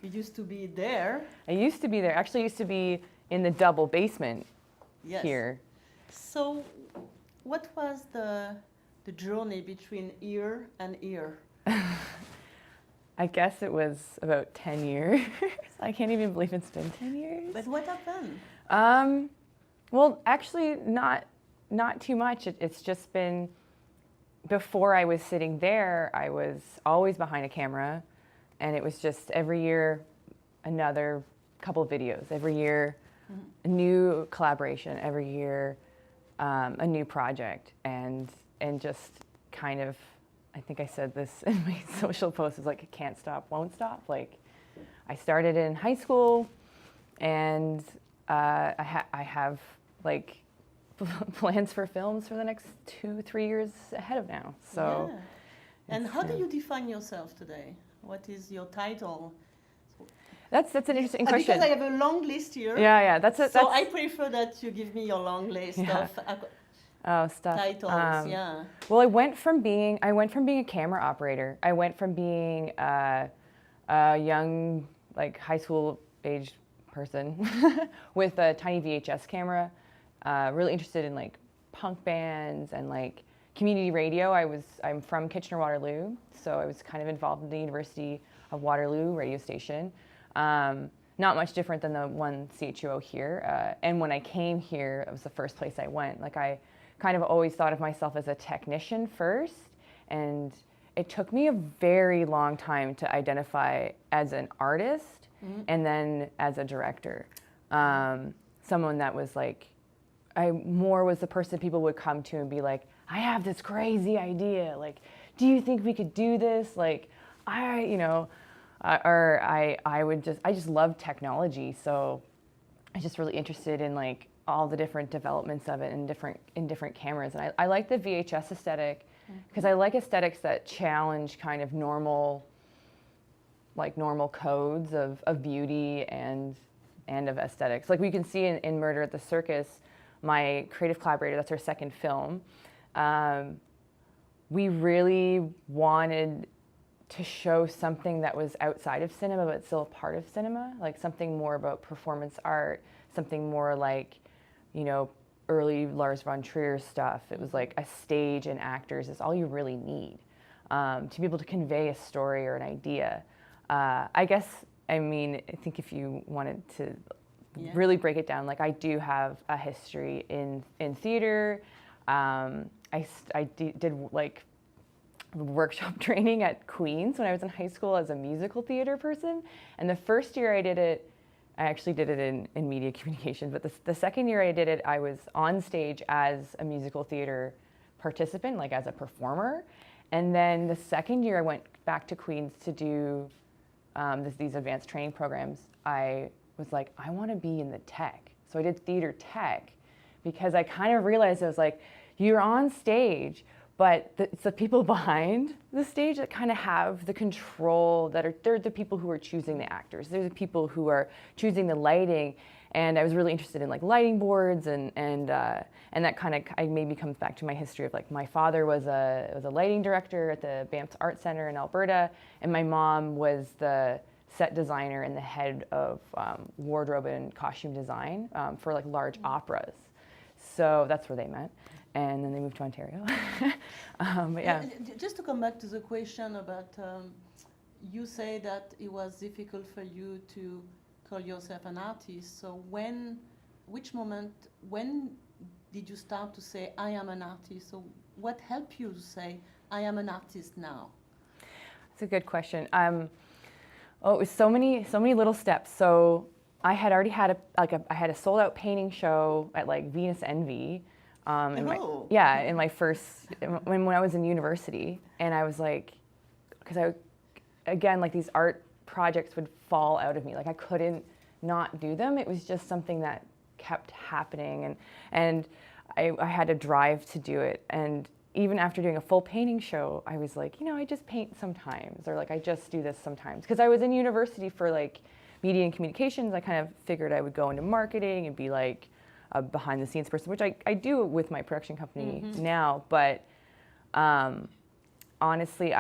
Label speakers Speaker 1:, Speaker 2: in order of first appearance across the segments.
Speaker 1: You used to be there.
Speaker 2: I used to be there. Actually, I used to be in the double basement
Speaker 1: Yes.
Speaker 2: here.
Speaker 1: So, what was the journey between ear and ear?
Speaker 2: I guess it was about 10 years. I can't even believe it's been 10 years.
Speaker 1: But what happened?
Speaker 2: Well, actually, not too much. It's just been, before I was sitting there, I was always behind a camera, and it was just every year another couple videos, every year a new collaboration, every year a new project, and just kind of, I think I said this in my social post, is like, it can't stop, won't stop. Like, I started in high school, and I have like plans for films for the next 2-3 years ahead of now. So,
Speaker 1: yeah. And how do you define yourself today? What is your title?
Speaker 2: That's an interesting question.
Speaker 1: Because I have a long list here.
Speaker 2: Yeah.
Speaker 1: So I prefer that you give me your long list of
Speaker 2: stuff.
Speaker 1: titles. Yeah.
Speaker 2: Well, I went from being a camera operator. I went from being a young, like, high school age person with a tiny VHS camera, really interested in like punk bands and like community radio. I'm from Kitchener-Waterloo, so I was kind of involved in the University of Waterloo radio station. Not much different than the one CHUO here. And when I came here, it was the first place I went. Like, I kind of always thought of myself as a technician first, and it took me a very long time to identify as an artist and then as a director. Someone that was like, I more was the person people would come to and be like, I have this crazy idea. Like, do you think we could do this? Like, I just love technology. So I was just really interested in like all the different developments of it in different cameras. And I like the VHS aesthetic because I like aesthetics that challenge kind of normal codes of beauty and of aesthetics. Like we can see in Murder at the Circus, my creative collaborator, that's our second film, we really wanted to show something that was outside of cinema but still a part of cinema, like something more about performance art, something more like, early Lars von Trier stuff. It was like a stage and actors is all you really need to be able to convey a story or an idea. I think if you wanted to really break it down, like I do have a history in theater. I did like workshop training at Queen's when I was in high school as a musical theater person. And the first year I did it, I actually did it in media communication, but the second year I did it, I was on stage as a musical theater participant, like as a performer. And then the second year I went back to Queen's to do these advanced training programs. I was like, I want to be in the tech. So I did theater tech because I kind of realized I was like, you're on stage, but it's the people behind the stage that kind of have the control, they're the people who are choosing the actors. They're the people who are choosing the lighting. And I was really interested in like lighting boards and that kind of maybe comes back to my history of like my father was a lighting director at the Banff Art Center in Alberta, and my mom was the set designer and the head of wardrobe and costume design for like large operas. So that's where they met. And then they moved to Ontario. But yeah.
Speaker 1: Just to come back to the question about, you say that it was difficult for you to call yourself an artist. So which moment, when did you start to say, I am an artist? So what helped you to say, I am an artist now?
Speaker 2: That's a good question. It was so many little steps. So I had already had a sold out painting show at like Venus Envy. When I was in university, and I was like, because like these art projects would fall out of me, like I couldn't not do them. It was just something that kept happening, and I had a drive to do it. And even after doing a full painting show, I was like, I just paint sometimes, or like I just do this sometimes, because I was in university for like media and communications. I kind of figured I would go into marketing and be like a behind-the-scenes person, which I do with my production company now. But honestly,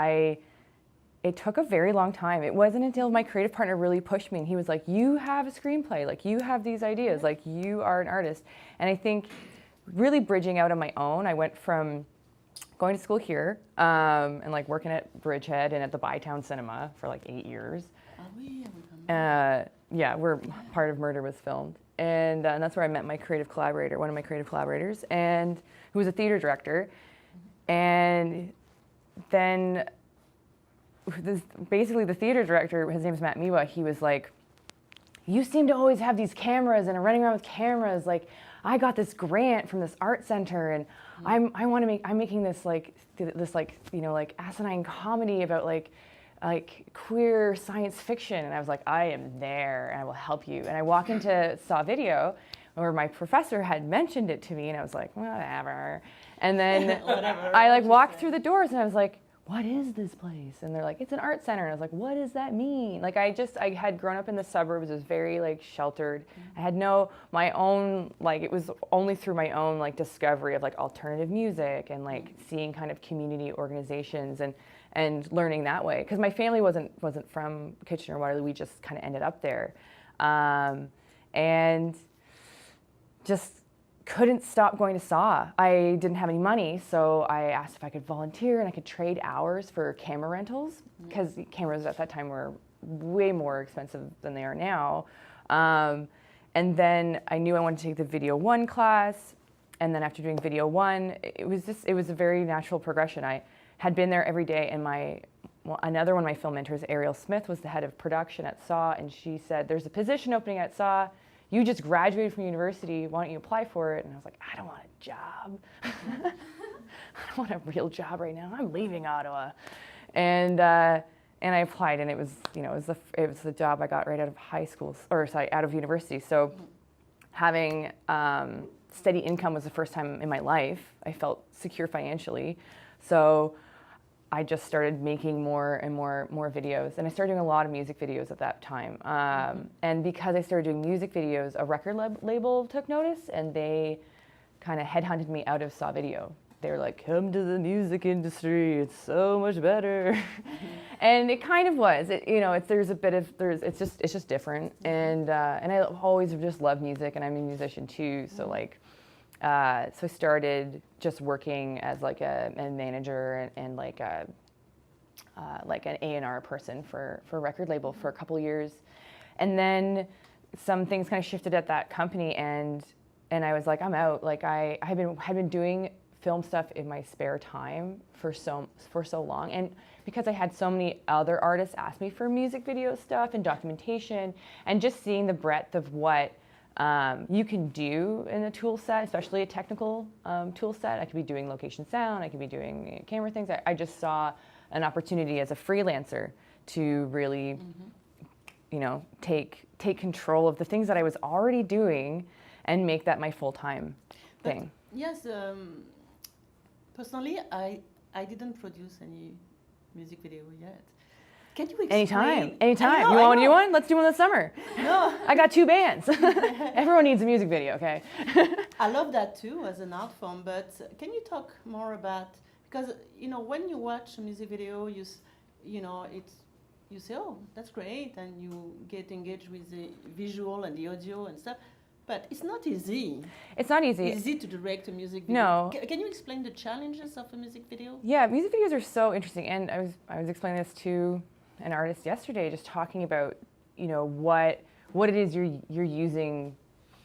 Speaker 2: it took a very long time. It wasn't until my creative partner really pushed me and he was like, you have a screenplay, like you have these ideas, like you are an artist. And I think really bridging out on my own, I went from going to school here and like working at Bridgehead and at the Bytown Cinema for like 8 years. Yeah, where part of Murder was filmed. And that's where I met my creative collaborator, one of my creative collaborators, and who was a theater director. And then basically the theater director, his name is Matt Miwa, he was like, you seem to always have these cameras and are running around with cameras. Like, I got this grant from this art center and I'm making this like, you know, like asinine comedy about like queer science fiction. And I was like, I am there and I will help you. And I walk into Saw Video where my professor had mentioned it to me and I was like, whatever. And then I like walked through the doors and I was like, what is this place? And they're like, it's an art center. And I was like, what does that mean? Like I had grown up in the suburbs. It was very like sheltered. I had my own, like it was only through my own like discovery of like alternative music and like seeing kind of community organizations and learning that way. Because my family wasn't from Kitchener-Waterloo. We just kind of ended up there. And just couldn't stop going to Saw. I didn't have any money, so I asked if I could volunteer and I could trade hours for camera rentals, because cameras at that time were way more expensive than they are now. And then I knew I wanted to take the Video 1 class, and then after doing Video 1, it was a very natural progression. I had been there every day, and another one of my film mentors, Ariel Smith, was the head of production at Saw, and she said, there's a position opening at Saw. You just graduated from university, why don't you apply for it? And I was like, I don't want a job. I don't want a real job right now. I'm leaving Ottawa. And I applied, and it was the job I got right out of high school, out of university. So having steady income was the first time in my life I felt secure financially. So I just started making more and more videos, and I started doing a lot of music videos at that time. And because I started doing music videos, a record label took notice, and they kind of headhunted me out of Saw Video. They were like, "Come to the music industry; it's so much better." And it kind of was. It's just different. And I always just loved music, and I'm a musician too. So like. So I started just working as like a manager and like an A&R person for a record label for a couple of years, and then some things kind of shifted at that company, and I was like, I'm out. Like I had been doing film stuff in my spare time for so long, and because I had so many other artists ask me for music video stuff and documentation, and just seeing the breadth of what you can do in a tool set, especially a technical tool set. I could be doing location sound, I could be doing camera things. I just saw an opportunity as a freelancer to really, take control of the things that I was already doing and make that my full-time thing.
Speaker 1: Yes, personally, I didn't produce any music video yet. Can you explain?
Speaker 2: Anytime. You want to do one? Let's do one this summer.
Speaker 1: No.
Speaker 2: I got 2 bands. Everyone needs a music video, okay?
Speaker 1: I love that too as an art form, but can you talk more about, because when you watch a music video, you say, oh, that's great, and you get engaged with the visual and the audio and stuff. But it's not easy.
Speaker 2: It's not easy.
Speaker 1: It's easy to direct a music video.
Speaker 2: No.
Speaker 1: Can you explain the challenges of a music video?
Speaker 2: Yeah, music videos are so interesting, and I was explaining this to an artist yesterday, just talking about what it is you're using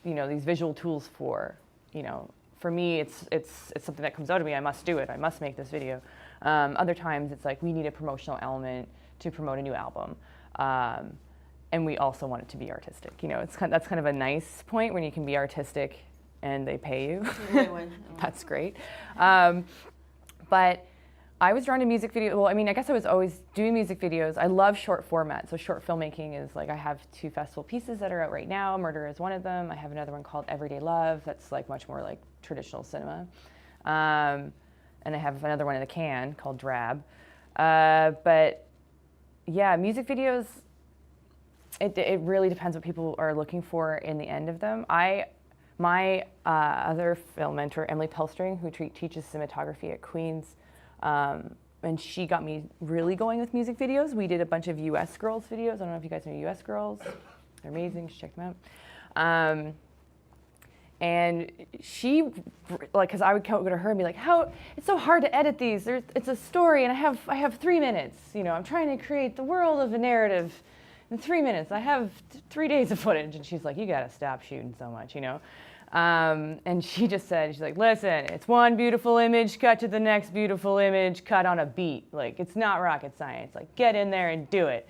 Speaker 2: these visual tools for. For me, it's something that comes out of me. I must do it. I must make this video. Other times it's like we need a promotional element to promote a new album. And we also want it to be artistic. That's kind of a nice point when you can be artistic and they pay you. That's great. But I was drawn to music video. Well, I guess I was always doing music videos. I love short format. So short filmmaking is like, I have 2 festival pieces that are out right now. Murder is one of them. I have another one called Everyday Love. That's like much more like traditional cinema. And I have another one in the can called Drab. But yeah, music videos, it really depends what people are looking for in the end of them. My other film mentor, Emily Pelstring, who teaches cinematography at Queen's, and she got me really going with music videos. We did a bunch of US Girls videos. I don't know if you guys know US Girls. They're amazing. You should check them out. And she, like, because I would go to her and be like, "How it's so hard to edit these. It's a story, and I have 3 minutes. You know, I'm trying to create the world of a narrative in 3 minutes. I have 3 days of footage." And she's like, "You got to stop shooting so much, you know." And she just said, she's like, "Listen, it's one beautiful image, cut to the next beautiful image, cut on a beat. Like, it's not rocket science. Like, get in there and do it."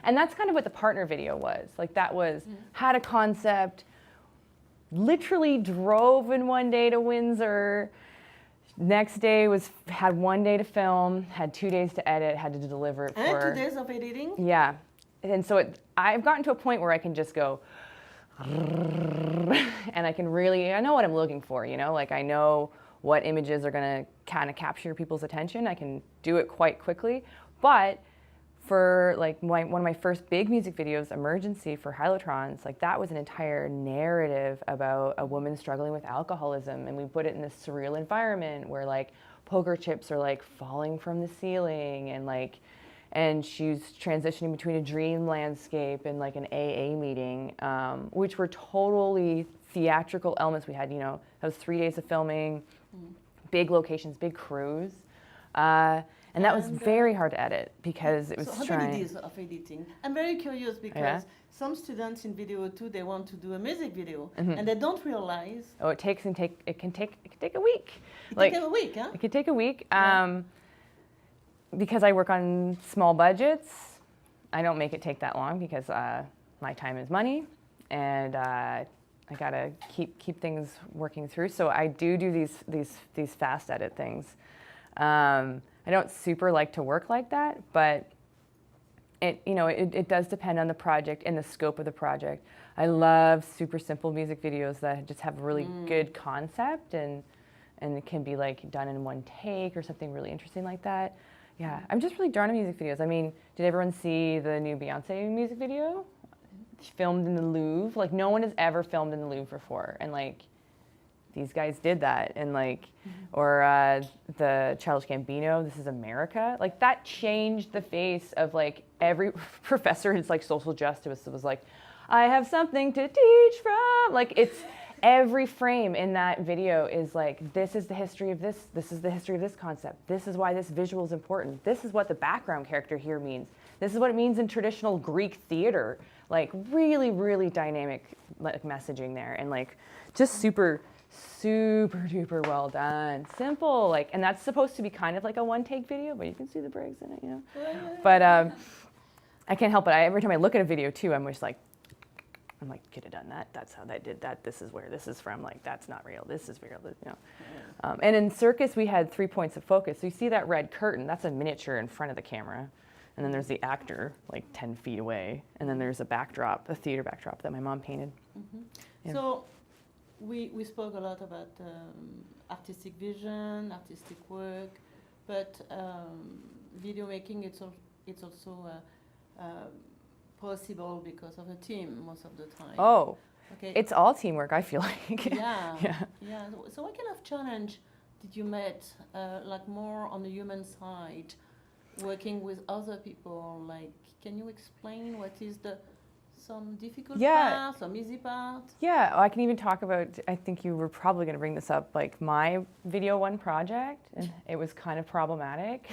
Speaker 2: And that's kind of what the partner video was. Like, that was, had a concept, literally drove in one day to Windsor. Next day had 1 day to film, had 2 days to edit, had to deliver it for.
Speaker 1: And 2 days of editing?
Speaker 2: Yeah. And so I've gotten to a point where I can just go, and I can really, I know what I'm looking for, you know, like I know what images are going to kind of capture people's attention. I can do it quite quickly. But for like one of my first big music videos, Emergency for Hylotrons, like that was an entire narrative about a woman struggling with alcoholism, and we put it in this surreal environment where like poker chips are like falling from the ceiling, and she's transitioning between a dream landscape and like an AA meeting, which were totally theatrical elements. We had, you know, that was 3 days of filming, big locations, big crews. And that was very hard to edit because it was
Speaker 1: so how many days of editing? I'm very curious because some students in video too, they want to do a music video and they don't realize.
Speaker 2: Oh, it can take a week.
Speaker 1: It can take a week, huh?
Speaker 2: It could take a week. Because I work on small budgets, I don't make it take that long because my time is money, and I gotta keep things working through. So I do these fast edit things. I don't super like to work like that, but it does depend on the project and the scope of the project. I love super simple music videos that just have a really good concept and it can be like done in one take or something really interesting like that. Yeah, I'm just really drawn to music videos. I mean, did everyone see the new Beyonce music video? She filmed in the Louvre. Like, no one has ever filmed in the Louvre before, and like, these guys did that, and like, or the Childish Gambino, This Is America. Like, that changed the face of like every professor in like social justice was like, I have something to teach from. Like, it's every frame in that video is like, this is the history of this. This is the history of this concept. This is why this visual is important. This is what the background character here means. This is what it means in traditional Greek theater. Like, really, really dynamic like messaging there, and like just super duper well done. Simple, like, and that's supposed to be kind of like a one-take video, but you can see the breaks in it, you know. But I can't help it. Every time I look at a video too, I'm just like, could have done that. That's how they did that. This is where this is from. Like, that's not real. This is real. You know. And in circus, we had 3 points of focus. So you see that red curtain? That's a miniature in front of the camera, and then there's the actor like 10 feet away, and then there's a backdrop, a theater backdrop that my mom painted. Yeah.
Speaker 1: So we spoke a lot about artistic vision, artistic work, but video making it's also possible because of a team most of the time.
Speaker 2: Oh,
Speaker 1: okay.
Speaker 2: It's all teamwork, I feel like.
Speaker 1: Yeah. So what kind of challenge did you meet, like more on the human side, working with other people? Like, can you explain what is some difficult parts, some easy parts? Yeah,
Speaker 2: I can even talk about, I think you were probably going to bring this up, like my Video One project, and it was kind of problematic.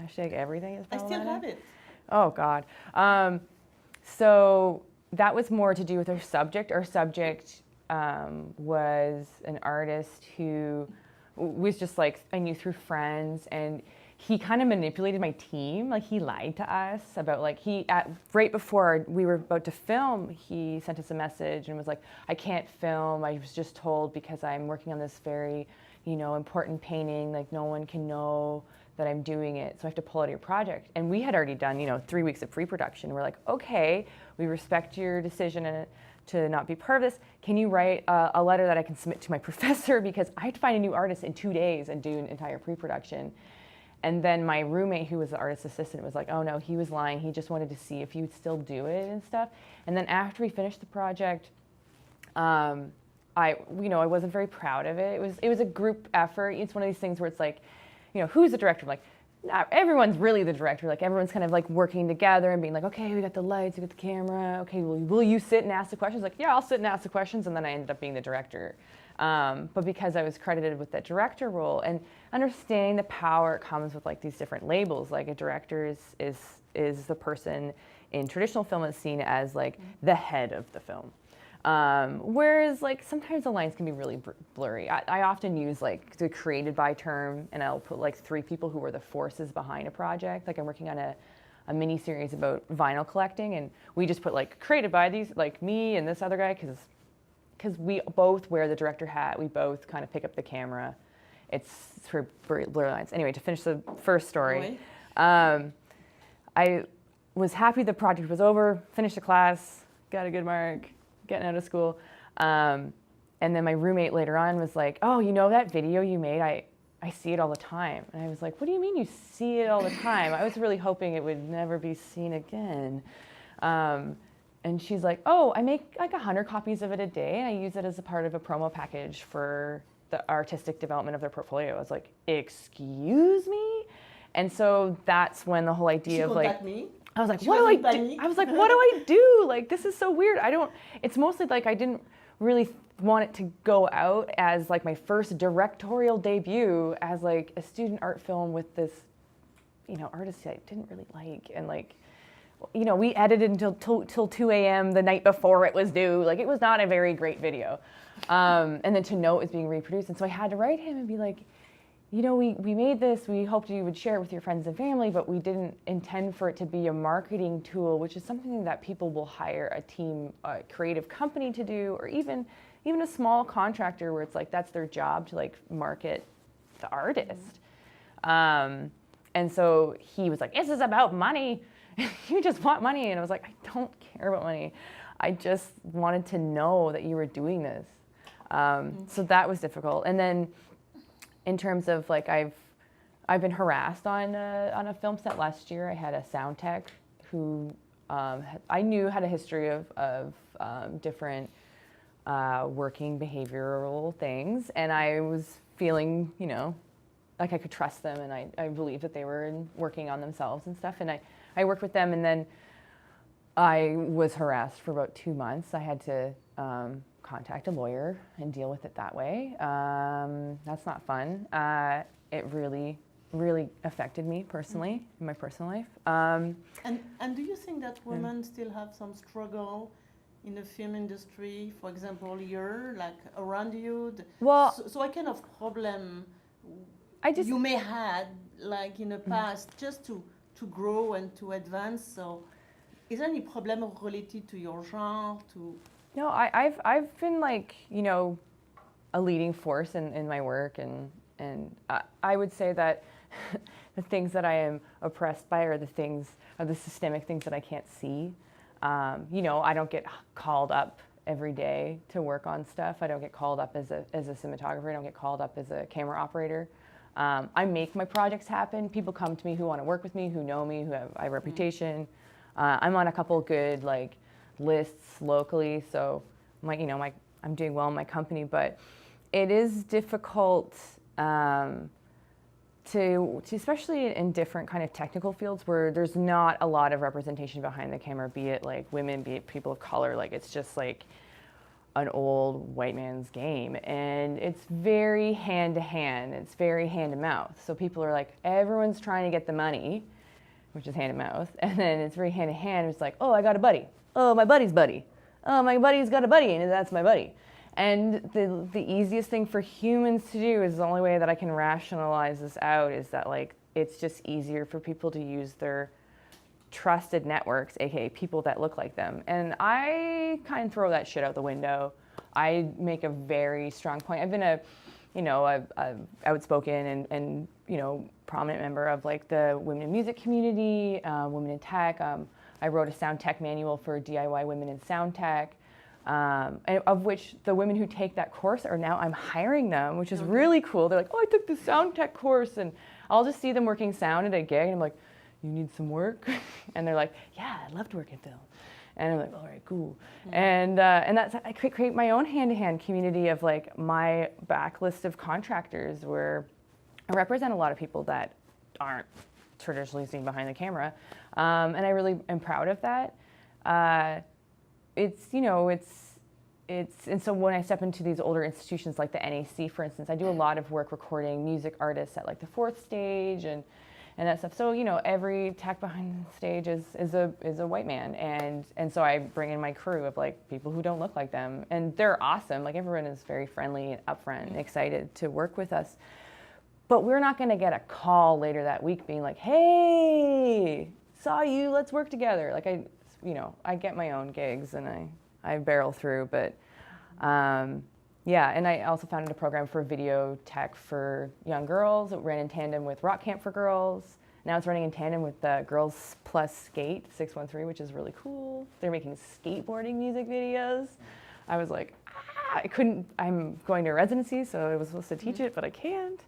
Speaker 2: Hashtag everything is problematic.
Speaker 1: I still have it.
Speaker 2: Oh, God. So that was more to do with our subject. Our subject was an artist who was just like, I knew through friends, and he kind of manipulated my team. Like, he lied to us about, like, right before we were about to film, he sent us a message and was like, I can't film. I was just told because I'm working on this very, important painting, like, no one can know that I'm doing it, so I have to pull out of your project. And we had already done, 3 weeks of pre-production. We're like, okay, we respect your decision to not be part of this. Can you write a letter that I can submit to my professor, because I had to find a new artist in 2 days and do an entire pre-production. And then my roommate, who was the artist assistant, was like, oh no, he was lying. He just wanted to see if you'd still do it and stuff. And then after we finished the project, I wasn't very proud of it. It was a group effort. It's one of these things where it's like, who's the director? I'm like, not everyone's really the director. Like everyone's kind of like working together and being like, okay, we got the lights, we got the camera. Okay, will you sit and ask the questions? Like, yeah, I'll sit and ask the questions. And then I ended up being the director. But because I was credited with that director role and understanding the power it comes with like these different labels, like a director is the person in traditional film is seen as like the head of the film. Whereas like sometimes the lines can be really blurry. I often use like the created by term, and I'll put like 3 people who were the forces behind a project. Like I'm working on a mini series about vinyl collecting, and we just put like created by these, like me and this other guy, because we both wear the director hat. We both kind of pick up the camera. It's for blurry lines. Anyway, to finish the first story, I was happy the project was over, finished the class, got a good mark, getting out of school. And then my roommate later on was like, oh, that video you made, I see it all the time. And I was like, what do you mean you see it all the time? I was really hoping it would never be seen again. And she's like, oh, I make like 100 copies of it a day, and I use it as a part of a promo package for the artistic development of their portfolio. I was like, excuse me? And so that's when the whole idea of like,
Speaker 1: me?
Speaker 2: I was like, what do I do? I was like, what do I do? Like, this is so weird. It's mostly like I didn't really want it to go out as like my first directorial debut as like a student art film with this, artist I didn't really like. And like, we edited until 2 a.m. the night before it was due. Like, it was not a very great video. And then to know it was being reproduced. And so I had to write him and be like, we made this, we hoped you would share it with your friends and family, but we didn't intend for it to be a marketing tool, which is something that people will hire a team, a creative company to do, or even a small contractor where it's like, that's their job to like market the artist. And so he was like, this is about money. You just want money. And I was like, I don't care about money. I just wanted to know that you were doing this. So that was difficult. And then in terms of like, I've been harassed on a film set last year. I had a sound tech who I knew had a history of different working behavioral things, and I was feeling, like I could trust them, and I believed that they were working on themselves and stuff. And I worked with them, and then I was harassed for about 2 months. I had to contact a lawyer and deal with it that way. That's not fun. It really, really affected me personally, in my personal life.
Speaker 1: And do you think that women still have some struggle in the film industry, for example, here, like around you?
Speaker 2: Well,
Speaker 1: so what kind of problem you may had, like in the past, just to grow and to advance? So is there any problem related to your genre,
Speaker 2: No, I've been like, a leading force in my work, and I would say that the things that I am oppressed by are the systemic things that I can't see. I don't get called up every day to work on stuff. I don't get called up as a cinematographer. I don't get called up as a camera operator. I make my projects happen. People come to me who want to work with me, who know me, who have a reputation. I'm on a couple good like lists locally, so I'm doing well in my company, but it is difficult to especially in different kind of technical fields where there's not a lot of representation behind the camera, be it like women, be it people of color. Like, it's just like an old white man's game, and it's very hand to hand, it's very hand to mouth. So people are like, everyone's trying to get the money, which is hand to mouth, and then it's very hand to hand. It's like, oh, I got a buddy. Oh, my buddy's buddy. Oh, my buddy's got a buddy, and that's my buddy. And the easiest thing for humans to do, is the only way that I can rationalize this out, is that like it's just easier for people to use their trusted networks, aka people that look like them. And I kind of throw that shit out the window. I make a very strong point. I've been a outspoken and prominent member of like the women in music community, women in tech. I wrote a sound tech manual for DIY women in sound tech. And of which the women who take that course are now, I'm hiring them, which is really cool. They're like, oh, I took the sound tech course, and I'll just see them working sound at a gig, and I'm like, you need some work? And they're like, yeah, I'd love to work in film. And I'm like, all right, cool. And that's, I create my own hand-to-hand community of like my backlist of contractors where I represent a lot of people that aren't traditionally seen behind the camera, and I really am proud of that. And so when I step into these older institutions like the NAC, for instance, I do a lot of work recording music artists at like the 4th stage and that stuff. So, every tech behind the stage is a white man. And so I bring in my crew of like people who don't look like them. And they're awesome. Like everyone is very friendly and upfront and excited to work with us. But we're not going to get a call later that week being like, hey, saw you, let's work together. Like I get my own gigs and I barrel through, but yeah, and I also founded a program for video tech for young girls. It ran in tandem with Rock Camp for Girls. Now it's running in tandem with Girls Plus Skate 613, which is really cool. They're making skateboarding music videos. I was like, I'm going to residency, so I was supposed to teach it, but I can't.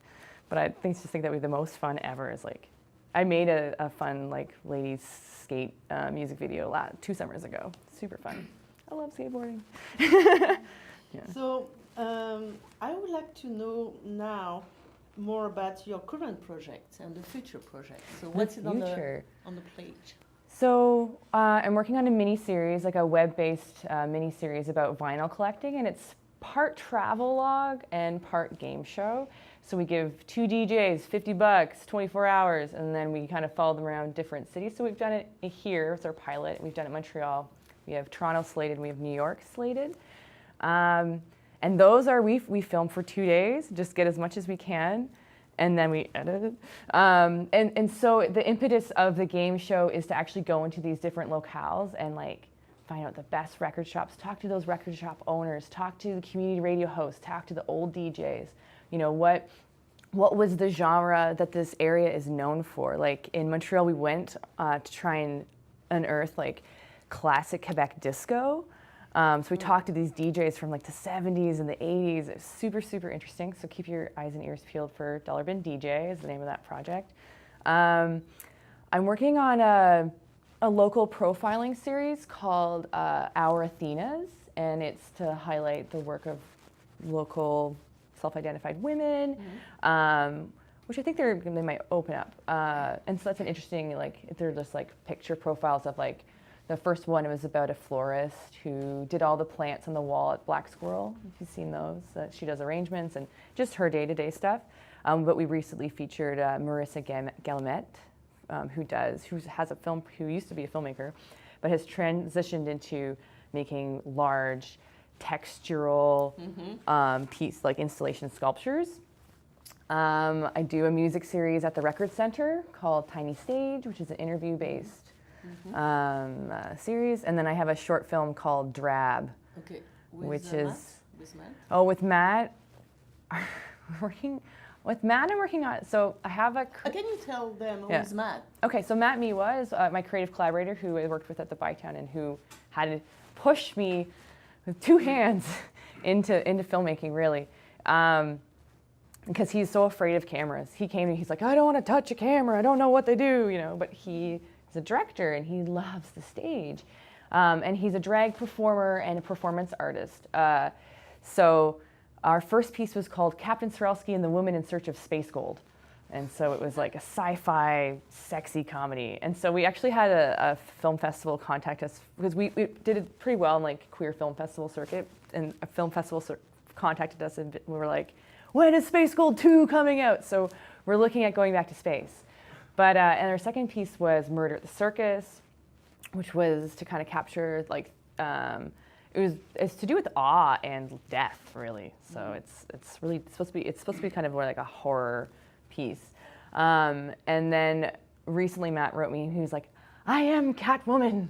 Speaker 2: But I just think that would be the most fun ever. Is like, I made a fun like ladies skate music video 2 summers ago. Super fun. I love skateboarding. Yeah.
Speaker 1: So I would like to know now more about your current projects and the future projects. So what's it on the plate?
Speaker 2: So I'm working on a mini-series, like a web-based mini-series about vinyl collecting, and it's part travelogue and part game show. So we give 2 DJs $50, 24 hours, and then we kind of follow them around different cities. So we've done it here, it's our pilot. We've done it in Montreal. We have Toronto slated, and we have New York slated. And those are, we film for 2 days, just get as much as we can, and then we edit it. And so the impetus of the game show is to actually go into these different locales and like find out the best record shops, talk to those record shop owners, talk to the community radio hosts, talk to the old DJs. What was the genre that this area is known for? Like in Montreal, we went to try and unearth like classic Quebec disco. So we talked to these DJs from like the 70s and the 80s. It was super, super interesting. So keep your eyes and ears peeled for Dollar Bin DJ is the name of that project. I'm working on a local profiling series called Our Athenas, and it's to highlight the work of local self-identified women, which I think they might open up. And so that's an interesting, like, they're just like picture profiles of like, the first one was about a florist who did all the plants on the wall at Black Squirrel, if you've seen those. She does arrangements and just her day-to-day stuff. But we recently featured Marissa Gallimette, who used to be a filmmaker, but has transitioned into making large textural piece, like installation sculptures. I do a music series at the Record Center called Tiny Stage, which is an interview-based series, and then I have a short film called Drab, with Matt? With Matt. With Matt, I'm working on it. So I have a.
Speaker 1: Can you tell them who's Matt?
Speaker 2: Okay, so Matt Miwa is my creative collaborator who I worked with at the Bytown and who had to push me with 2 hands into filmmaking, really. Because he's so afraid of cameras. He came to me, he's like, I don't want to touch a camera. I don't know what they do, but he's a director and he loves the stage. And he's a drag performer and a performance artist. So our first piece was called Captain Sorelsky and the Woman in Search of Space Gold. And so it was like a sci-fi, sexy comedy. And so we actually had a film festival contact us, because we did it pretty well in like queer film festival circuit. And a film festival contacted us and we were like, when is Space Gold 2 coming out? So we're looking at going back to space. But, and our second piece was Murder at the Circus, which was to kind of capture like, it's to do with awe and death, really. So it's really supposed to be kind of more like a horror piece. And then recently Matt wrote me, he was like, I am Catwoman.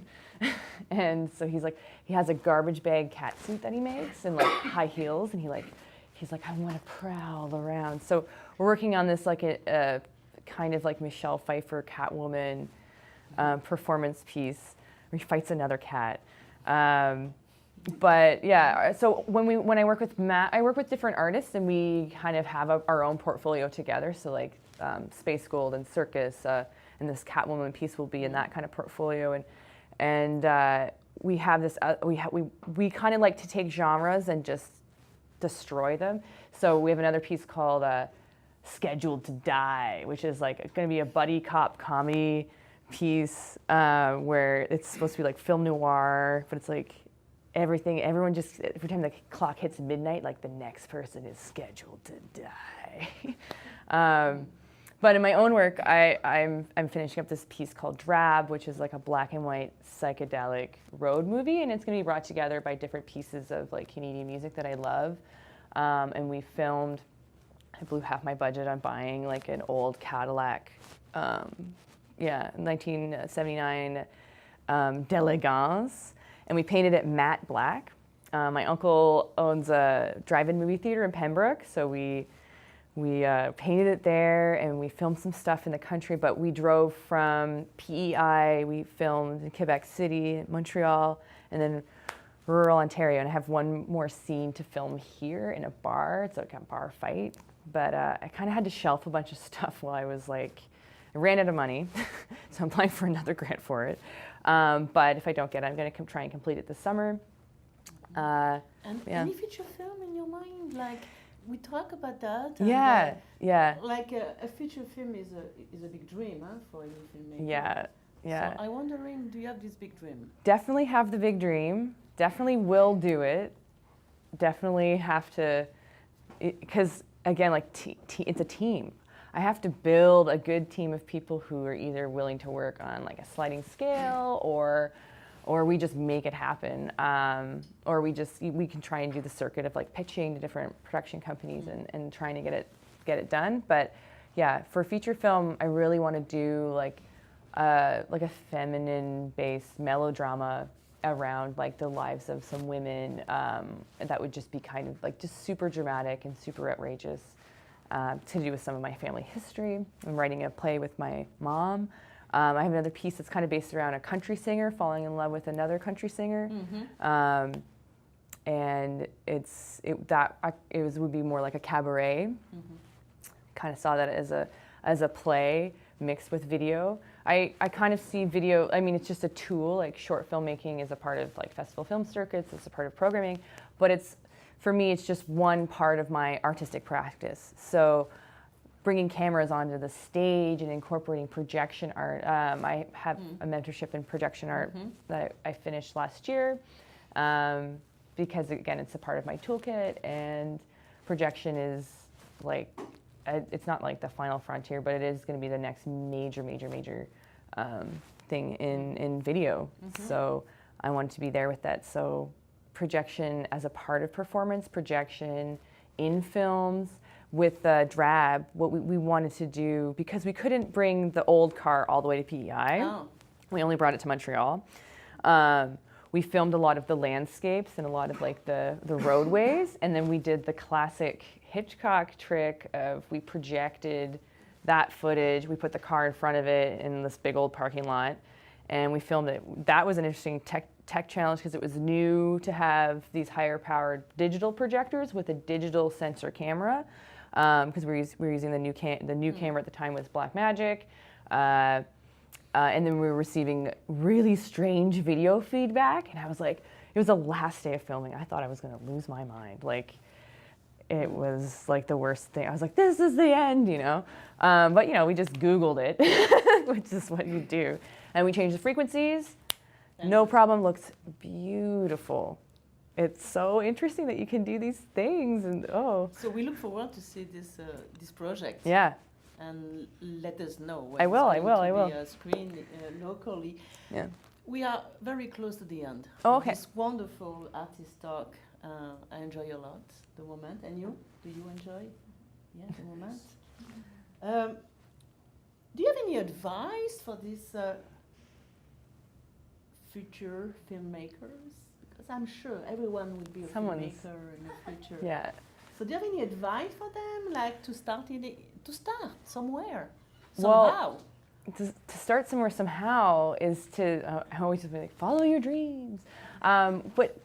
Speaker 2: And so he's like, he has a garbage bag cat suit that he makes and like high heels, and he's like, I want to prowl around. So we're working on this like a kind of like Michelle Pfeiffer Catwoman performance piece where he fights another cat. But yeah, so when I work with Matt, I work with different artists and we kind of have our own portfolio together. So like Space Gold and Circus and this Catwoman piece will be in that kind of portfolio. And we have this, we kind of like to take genres and just destroy them. So we have another piece called Scheduled to Die, which is like going to be a buddy cop comedy piece where it's supposed to be like film noir, but it's like everyone just, every time the clock hits midnight, like the next person is scheduled to die. But in my own work, I'm finishing up this piece called Drab, which is like a black and white psychedelic road movie, and it's going to be brought together by different pieces of like Canadian music that I love. And we filmed, I blew half my budget on buying like an old Cadillac, 1979 d'Elegance, and we painted it matte black. My uncle owns a drive-in movie theater in Pembroke, so we painted it there, and we filmed some stuff in the country, but we drove from PEI, we filmed in Quebec City, Montreal, and then rural Ontario, and I have one more scene to film here in a bar. It's like a bar fight, but I kind of had to shelf a bunch of stuff while I was like, I ran out of money, so I'm applying for another grant for it. But if I don't get it, I'm going to try and complete it this summer.
Speaker 1: Any feature film in your mind? Like, we talk about that.
Speaker 2: And, yeah.
Speaker 1: Like a feature film is a big dream, huh, for any filmmaker.
Speaker 2: Yeah.
Speaker 1: So I'm wondering, do you have this big dream?
Speaker 2: Definitely have the big dream. Definitely will do it. Definitely have to, because again, like it's a team. I have to build a good team of people who are either willing to work on like a sliding scale, or we just make it happen, or we can try and do the circuit of like pitching to different production companies and trying to get it done. But yeah, for feature film, I really want to do like a feminine-based melodrama around like the lives of some women that would just be kind of like just super dramatic and super outrageous, to do with some of my family history. I'm writing a play with my mom. I have another piece that's kind of based around a country singer falling in love with another country singer. And it would be more like a cabaret. Kind of saw that as a play mixed with video. I kind of see video, I mean, it's just a tool, like short filmmaking is a part of like festival film circuits, it's a part of programming, but for me, it's just one part of my artistic practice. So bringing cameras onto the stage and incorporating projection art. I have a mentorship in projection art that I finished last year, because again, it's a part of my toolkit, and projection is like, it's not like the final frontier, but it is going to be the next major thing in video. So I wanted to be there with that. So projection as a part of performance, projection in films. With Drab, what we wanted to do, because we couldn't bring the old car all the way to PEI, we only brought it to Montreal. We filmed a lot of the landscapes and a lot of like the roadways, and then we did the classic Hitchcock trick of we projected that footage, we put the car in front of it in this big old parking lot, and we filmed it. That was an interesting tech challenge because it was new to have these higher powered digital projectors with a digital sensor camera, because we were using the new camera at the time was Blackmagic, and then we were receiving really strange video feedback, and I was like, it was the last day of filming. I thought I was going to lose my mind. Like, it was like the worst thing. I was like, this is the end, you know? But you know, we just Googled it, which is what you do. And we changed the frequencies. No problem, looks beautiful. It's so interesting that you can do these things, and
Speaker 1: So we look forward to see this project.
Speaker 2: Yeah.
Speaker 1: And let us know when
Speaker 2: I will.
Speaker 1: Be screened locally.
Speaker 2: Yeah.
Speaker 1: We are very close to the end.
Speaker 2: Oh, okay.
Speaker 1: This wonderful artist talk. I enjoy a lot the moment. And you? Do you enjoy? Yeah, the moment. Do you have any advice for these future filmmakers? Because I'm sure everyone would be a filmmaker in the future.
Speaker 2: Yeah.
Speaker 1: So do you have any advice for them, like to start somewhere,
Speaker 2: somehow? Well, to start somewhere somehow is to I always just be like, follow your dreams. But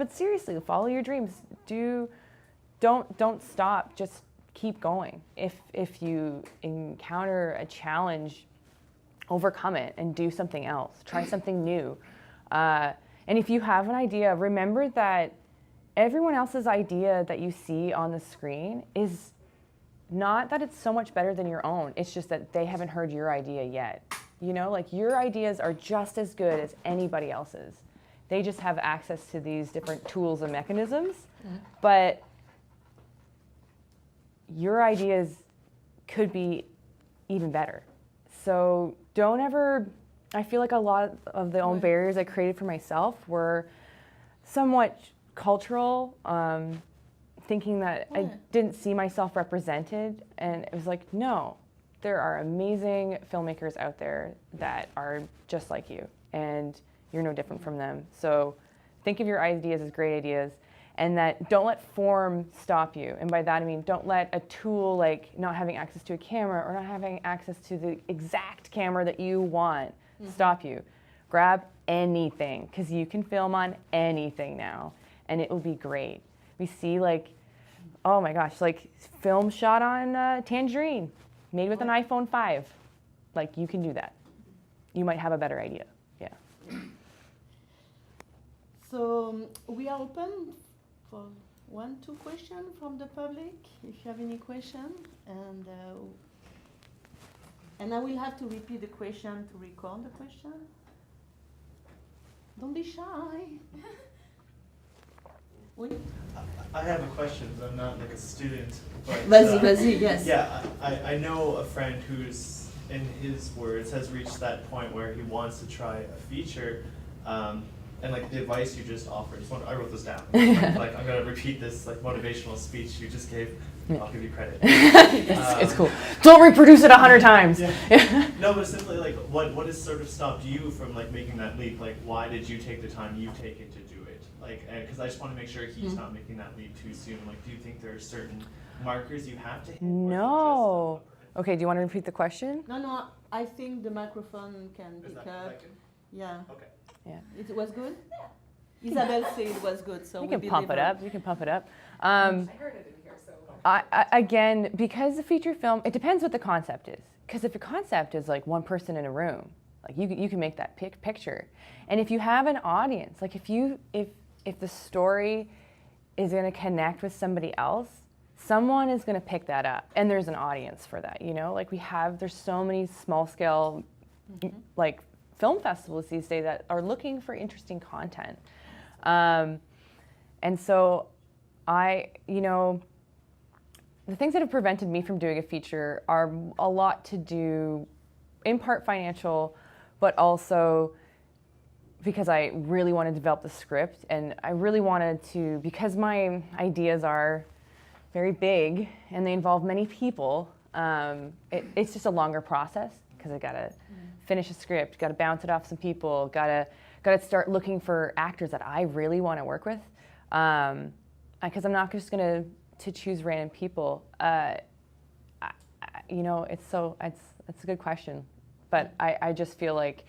Speaker 2: seriously, follow your dreams. Don't stop. Just keep going. If you encounter a challenge, overcome it and do something else. Try something new. And if you have an idea, remember that everyone else's idea that you see on the screen is not that it's so much better than your own, it's just that they haven't heard your idea yet. You know, like your ideas are just as good as anybody else's. They just have access to these different tools and mechanisms, but your ideas could be even better. So don't ever, I feel like a lot of the own barriers I created for myself were somewhat cultural, thinking that I didn't see myself represented, and it was like, no, there are amazing filmmakers out there that are just like you, and you're no different from them. So think of your ideas as great ideas, and that don't let form stop you. And by that I mean don't let a tool like not having access to a camera or not having access to the exact camera that you want stop you. Grab anything, because you can film on anything now, and it will be great. We see like, oh my gosh, like film shot on Tangerine, made with an iPhone 5. Like, you can do that. You might have a better idea. Yeah.
Speaker 1: So we are open for 1-2 questions from the public, if you have any question. And I will have to repeat the question to record the question. Don't be shy.
Speaker 3: I have a question, because I'm not like a student. But,
Speaker 1: Vas-y, yes.
Speaker 3: Yeah, I know a friend who's, in his words, has reached that point where he wants to try a feature, and like the advice you just offered, I wrote this down. Like I'm gonna repeat this like motivational speech you just gave. I'll give you credit.
Speaker 2: It's cool. Don't reproduce it 100 times.
Speaker 3: Yeah. No, but simply like what has sort of stopped you from like making that leap? Like why did you take the time you've taken to do it? Like, because I just want to make sure he's not making that leap too soon. Like, do you think there are certain markers you have to hit?
Speaker 2: No. Okay, do you want to repeat the question?
Speaker 1: No, I think the microphone can pick up. Yeah. Okay.
Speaker 2: Yeah.
Speaker 1: It was good? Yeah. Izabel said it was good, so
Speaker 2: you
Speaker 1: we
Speaker 2: can pump it up. You can pump it up.
Speaker 4: I heard it in here, so.
Speaker 2: Again, because the feature film, it depends what the concept is. Because if a concept is like one person in a room, like you can make that picture. And if you have an audience, like if the story is going to connect with somebody else, someone is going to pick that up, and there's an audience for that. You know, like there's so many small scale, like film festivals these days that are looking for interesting content, and so the things that have prevented me from doing a feature are a lot to do, in part financial, but also because I really want to develop the script, and I really wanted to, because my ideas are very big and they involve many people, it's just a longer process, because I gotta finish a script, gotta bounce it off some people, gotta start looking for actors that I really want to work with, because I'm not just gonna choose random people. It's a good question, but I just feel like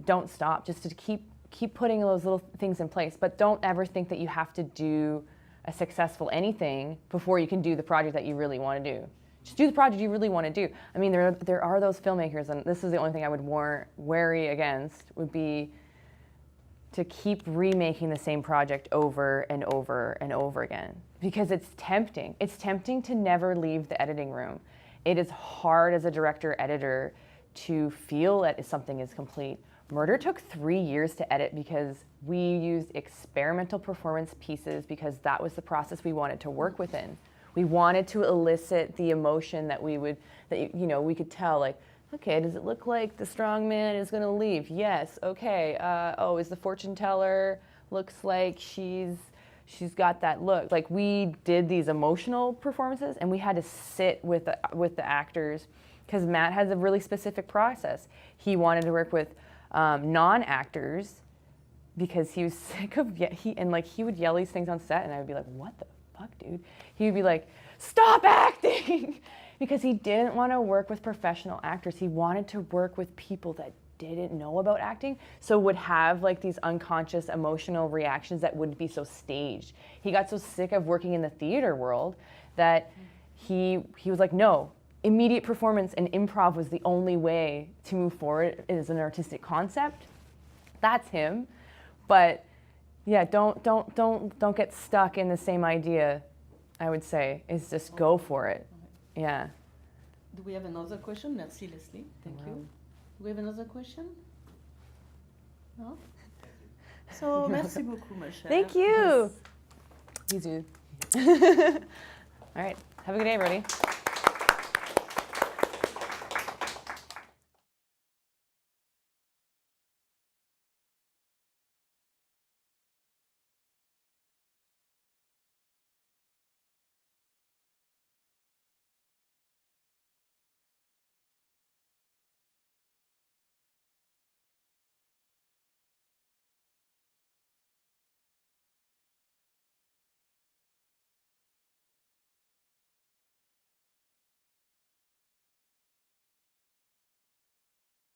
Speaker 2: don't stop, just to keep putting those little things in place, but don't ever think that you have to do a successful anything before you can do the project that you really want to do. Just do the project you really want to do. I mean, there are those filmmakers, and this is the only thing I would worry against, would be to keep remaking the same project over and over and over again, because it's tempting. It's tempting to never leave the editing room. It is hard as a director-editor to feel that something is complete. Murder took 3 years to edit because we used experimental performance pieces, because that was the process we wanted to work within. We wanted to elicit the emotion that we could tell, like, okay, does it look like the strong man is gonna leave? Yes, okay. Is the fortune teller, looks like she's got that look. Like, we did these emotional performances, and we had to sit with the actors, because Matt has a really specific process. He wanted to work with non-actors because he was sick of he would yell these things on set, and I would be like, what the fuck, dude? He would be like, stop acting, because he didn't want to work with professional actors. He wanted to work with people that didn't know about acting, so would have like these unconscious emotional reactions that wouldn't be so staged. He got so sick of working in the theater world that he was like, no, immediate performance and improv was the only way to move forward as an artistic concept. That's him. But yeah, don't get stuck in the same idea. I would say, is just go for it. Yeah.
Speaker 1: Do we have another question? Merci, Lesley. Thank you. Do we have another question? No? So, merci beaucoup, ma chère.
Speaker 2: Thank you.
Speaker 1: Yes.
Speaker 2: Bisous. All right. Have a good day, everybody.